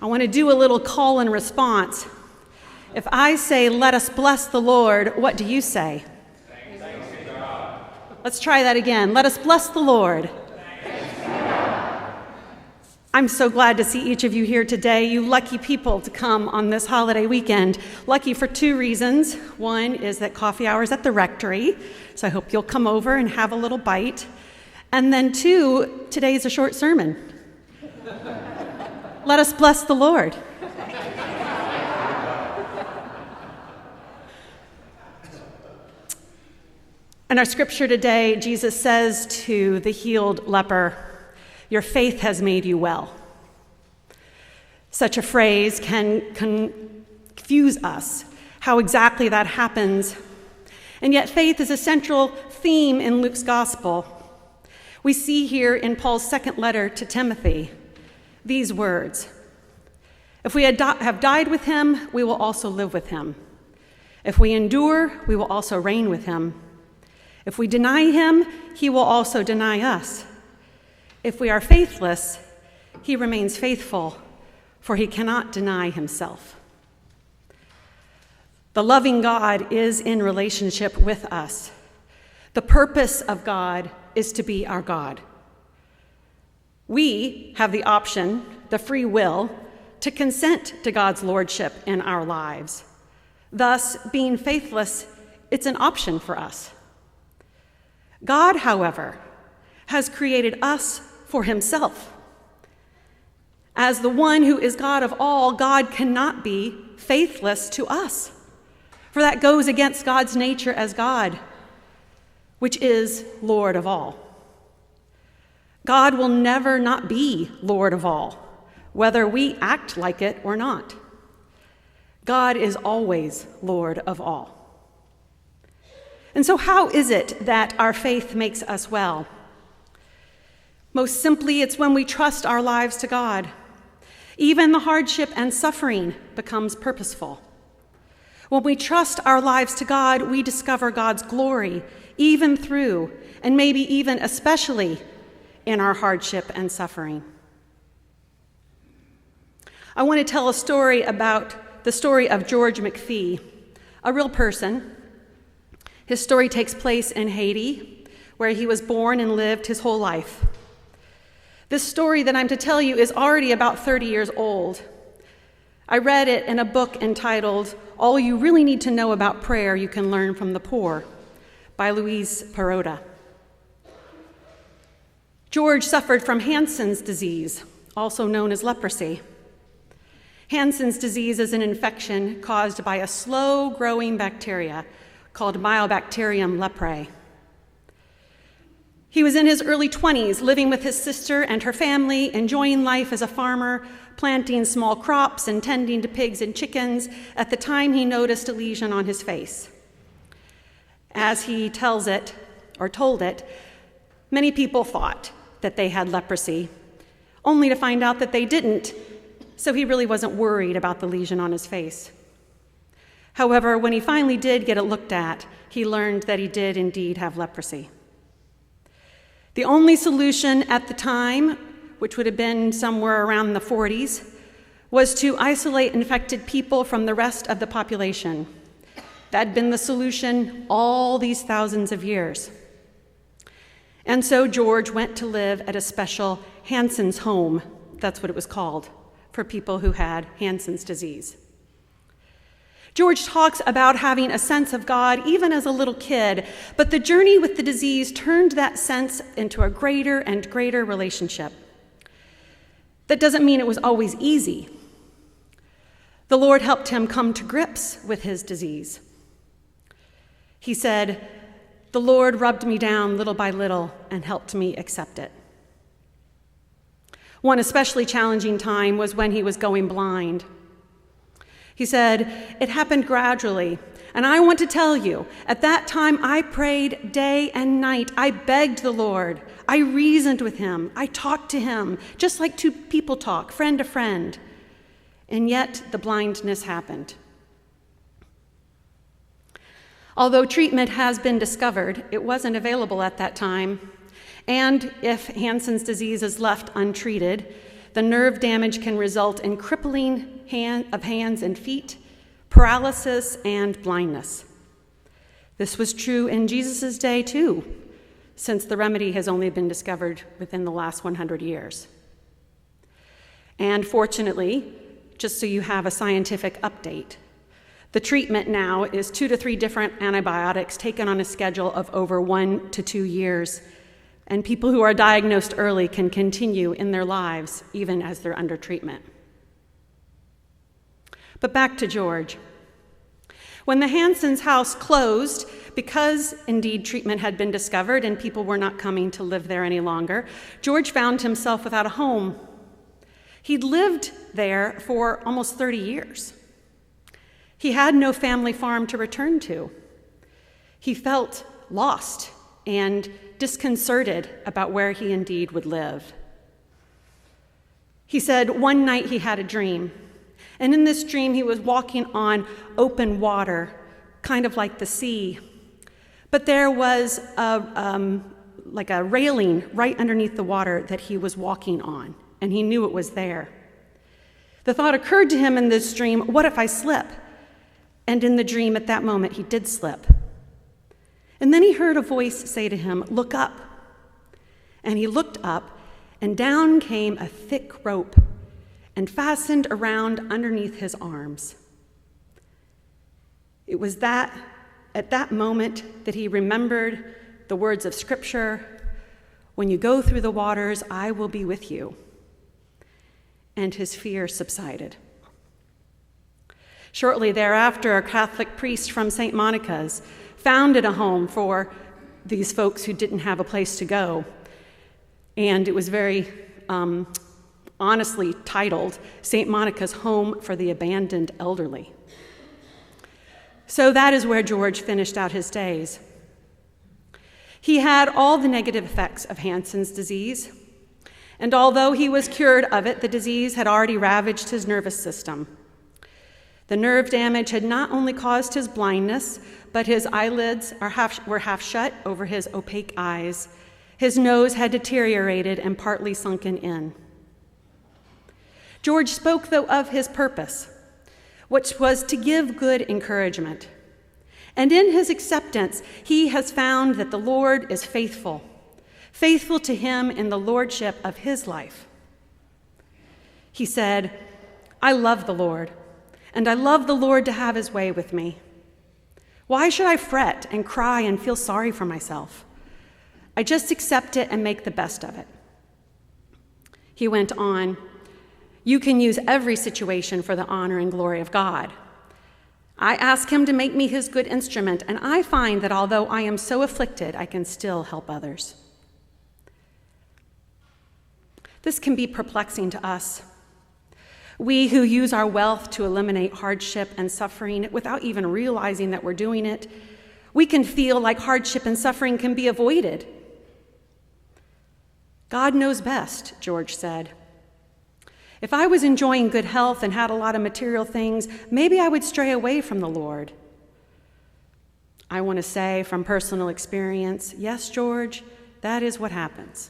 I want to do a little call and response. If I say, let us bless the Lord, what do you say? Thanks be to God. Let's try that again. Let us bless the Lord. Thanks be to God. I'm so glad to see each of you here today, you lucky people to come on this holiday weekend. Lucky for two reasons. One is that coffee hour is at the rectory, so I hope you'll come over and have a little bite. And then two, today's a short sermon. Let us bless the Lord. In our scripture today, Jesus says to the healed leper, "Your faith has made you well." Such a phrase can confuse us, how exactly that happens. And yet faith is a central theme in Luke's gospel. We see here in Paul's second letter to Timothy these words, "If we have died with him, we will also live with him. If we endure, we will also reign with him. If we deny him, he will also deny us. If we are faithless, he remains faithful, for he cannot deny himself." The loving God is in relationship with us. The purpose of God is to be our God. We have the option, the free will, to consent to God's lordship in our lives. Thus, being faithless, it's an option for us. God, however, has created us for himself. As the one who is God of all, God cannot be faithless to us, for that goes against God's nature as God, which is Lord of all. God will never not be Lord of all, whether we act like it or not. God is always Lord of all. And so how is it that our faith makes us well? Most simply, it's when we trust our lives to God. Even the hardship and suffering becomes purposeful. When we trust our lives to God, we discover God's glory, even through, and maybe even especially, in our hardship and suffering. I want to tell a story about the story of George Mcphee, a real person. His story takes place in Haiti, where he was born and lived his whole life. This story that I'm to tell you is already about 30 years old. I read it in a book entitled "All You Really Need to Know About Prayer You Can Learn from the Poor" by Louise Perrotta. George suffered from Hansen's disease, also known as leprosy. Hansen's disease is an infection caused by a slow-growing bacteria called Mycobacterium leprae. He was in his early 20s, living with his sister and her family, enjoying life as a farmer, planting small crops and tending to pigs and chickens, at the time he noticed a lesion on his face. As he told it, many people thought that they had leprosy, only to find out that they didn't, so he really wasn't worried about the lesion on his face. However, when he finally did get it looked at, he learned that he did indeed have leprosy. The only solution at the time, which would have been somewhere around the 40s, was to isolate infected people from the rest of the population. That had been the solution all these thousands of years. And so George went to live at a special Hansen's home, that's what it was called, for people who had Hansen's disease. George talks about having a sense of God even as a little kid, but the journey with the disease turned that sense into a greater and greater relationship. That doesn't mean it was always easy. The Lord helped him come to grips with his disease. He said, "The Lord rubbed me down little by little and helped me accept it." One especially challenging time was when he was going blind. He said, "It happened gradually, and I want to tell you, at that time I prayed day and night. I begged the Lord. I reasoned with him. I talked to him, just like two people talk, friend to friend. And yet the blindness happened." Although treatment has been discovered, it wasn't available at that time. And if Hansen's disease is left untreated, The nerve damage can result in crippling of hands and feet, paralysis, and blindness. This was true in Jesus' day too, since the remedy has only been discovered within the last 100 years. And fortunately, just so you have a scientific update, the treatment now is 2 to 3 different antibiotics taken on a schedule of over 1 to 2 years, and people who are diagnosed early can continue in their lives even as they're under treatment. But back to George. When the Hansons' house closed, because indeed treatment had been discovered and people were not coming to live there any longer, George found himself without a home. He'd lived there for almost 30 years. He had no family farm to return to. He felt lost and disconcerted about where he indeed would live. He said one night he had a dream, and in this dream he was walking on open water, kind of like the sea. But there was like a railing right underneath the water that he was walking on, and he knew it was there. The thought occurred to him in this dream, what if I slip? And in the dream at that moment, he did slip. And then he heard a voice say to him, look up. And he looked up, and down came a thick rope and fastened around underneath his arms. It was at that moment that he remembered the words of Scripture, when you go through the waters, I will be with you. And his fear subsided. Shortly thereafter, a Catholic priest from St. Monica's founded a home for these folks who didn't have a place to go. And it was very honestly titled St. Monica's Home for the Abandoned Elderly. So that is where George finished out his days. He had all the negative effects of Hansen's disease, and although he was cured of it, the disease had already ravaged his nervous system. The nerve damage had not only caused his blindness, but his eyelids were half shut over his opaque eyes. His nose had deteriorated and partly sunken in. George spoke, though, of his purpose, which was to give good encouragement. And in his acceptance, he has found that the Lord is faithful to him in the lordship of his life. He said, I love the Lord, and I love the Lord to have his way with me. Why should I fret and cry and feel sorry for myself? I just accept it and make the best of it. He went on, you can use every situation for the honor and glory of God. I ask him to make me his good instrument, and I find that although I am so afflicted, I can still help others. This can be perplexing to us. We who use our wealth to eliminate hardship and suffering without even realizing that we're doing it, we can feel like hardship and suffering can be avoided. God knows best, George said. If I was enjoying good health and had a lot of material things, maybe I would stray away from the Lord. I want to say from personal experience, yes, George, that is what happens.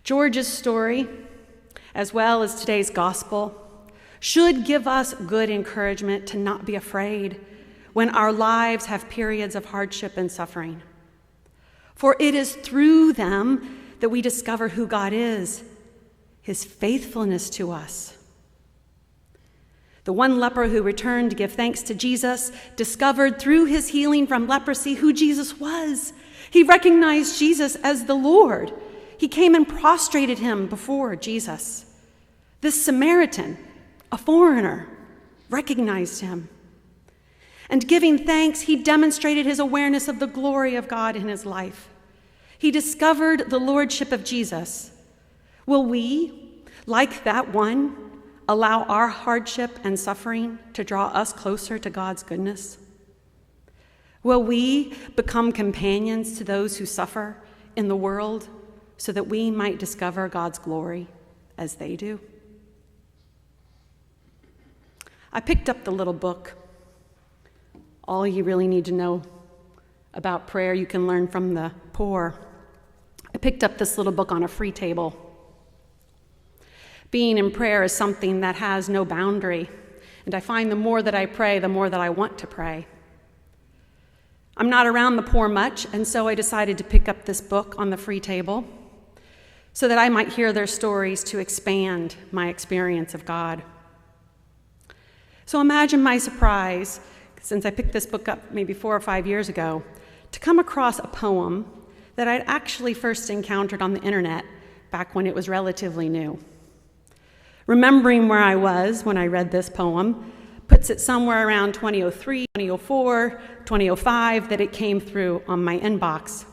George's story, as well as today's gospel, should give us good encouragement to not be afraid when our lives have periods of hardship and suffering. For it is through them that we discover who God is, his faithfulness to us. The one leper who returned to give thanks to Jesus discovered through his healing from leprosy who Jesus was. He recognized Jesus as the Lord. He came and prostrated him before Jesus. This Samaritan, a foreigner, recognized him. And giving thanks, he demonstrated his awareness of the glory of God in his life. He discovered the lordship of Jesus. Will we, like that one, allow our hardship and suffering to draw us closer to God's goodness? Will we become companions to those who suffer in the world so that we might discover God's glory as they do? I picked up the little book, All You Really Need to Know About Prayer You Can Learn from the Poor. I picked up this little book on a free table. Being in prayer is something that has no boundary, and I find the more that I pray, the more that I want to pray. I'm not around the poor much, and so I decided to pick up this book on the free table so that I might hear their stories to expand my experience of God. So imagine my surprise, since I picked this book up maybe 4 or 5 years ago, to come across a poem that I'd actually first encountered on the internet back when it was relatively new. Remembering where I was when I read this poem puts it somewhere around 2003, 2004, 2005 that it came through on my inbox.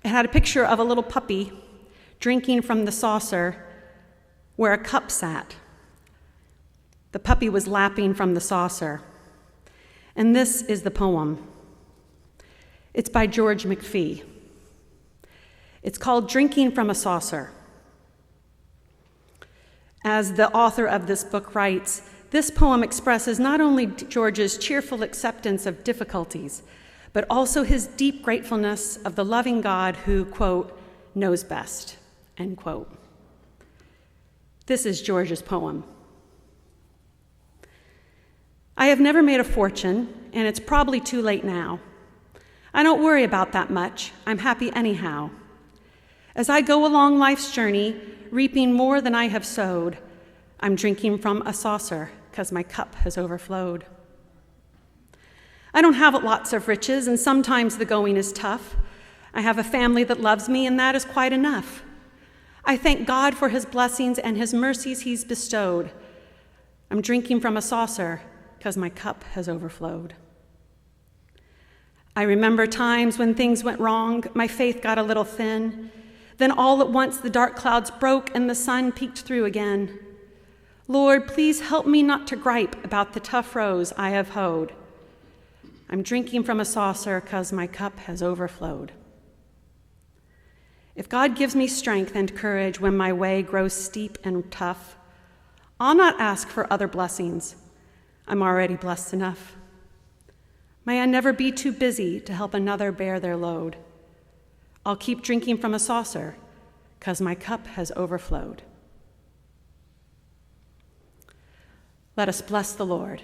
It had a picture of a little puppy drinking from the saucer where a cup sat. The puppy was lapping from the saucer. And this is the poem. It's by George Mcphee. It's called Drinking from a Saucer. As the author of this book writes, this poem expresses not only George's cheerful acceptance of difficulties, but also his deep gratefulness of the loving God who, quote, knows best, end quote. This is George's poem. I have never made a fortune, and it's probably too late now. I don't worry about that much. I'm happy anyhow. As I go along life's journey, reaping more than I have sowed, I'm drinking from a saucer because my cup has overflowed. I don't have lots of riches, and sometimes the going is tough. I have a family that loves me, and that is quite enough. I thank God for his blessings and his mercies he's bestowed. I'm drinking from a saucer because my cup has overflowed. I remember times when things went wrong, my faith got a little thin. Then all at once the dark clouds broke and the sun peeked through again. Lord, please help me not to gripe about the tough rows I have hoed. I'm drinking from a saucer because my cup has overflowed. If God gives me strength and courage when my way grows steep and tough, I'll not ask for other blessings. I'm already blessed enough. May I never be too busy to help another bear their load. I'll keep drinking from a saucer because my cup has overflowed. Let us bless the Lord.